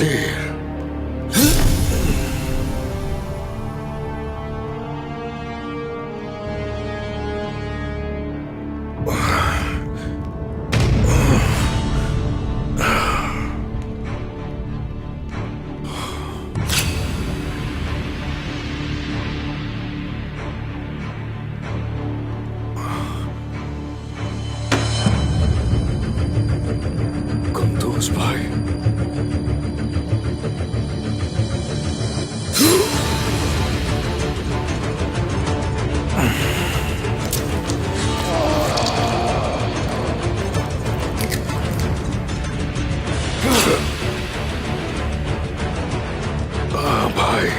वजीर। कुंदूज भाई, भाई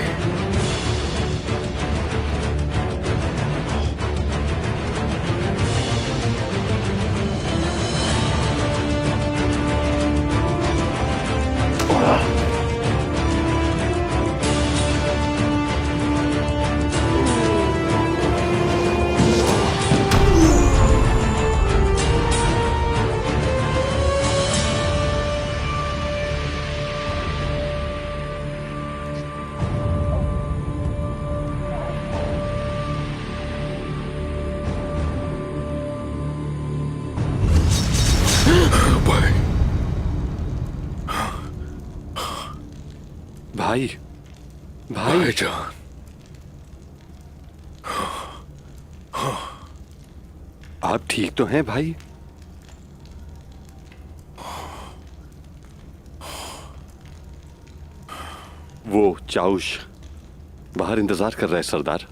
भाई भाई भाईजान, आप ठीक तो हैं भाई? वो चाउश बाहर इंतजार कर रहा है सरदार।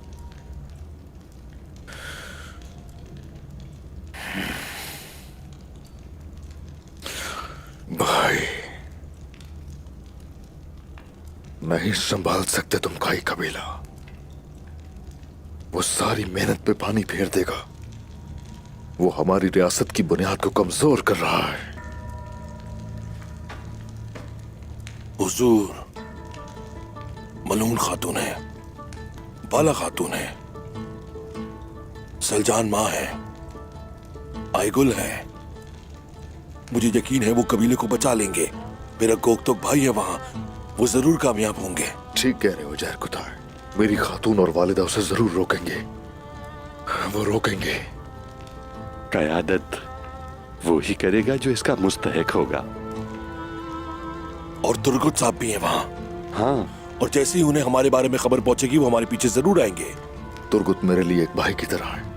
भाई नहीं संभाल सकते तुम का ही कबीला। वो सारी मेहनत पे पानी फेर देगा। वो हमारी रियासत की बुनियाद को कमजोर कर रहा है। हुजूर, मलून खातून है, बाला खातून है, सलजान माँ है, आयगुल है। मुझे यकीन है वो कबीले को बचा लेंगे। मेरा गोकतोक भाई है वहां, वो जरूर कामयाब होंगे। ठीक कह रहे हो जहर कुतार। मेरी खातून और वालिदा उसे जरूर रोकेंगे। वो रोकेंगे। कयादत वो ही करेगा जो इसका मुस्तहिक होगा। और तुर्गुत साहब भी हैं वहां। हाँ, और जैसे ही उन्हें हमारे बारे में खबर पहुंचेगी वो हमारे पीछे जरूर आएंगे। तुर्गुत मेरे लिए एक भाई की तरह है।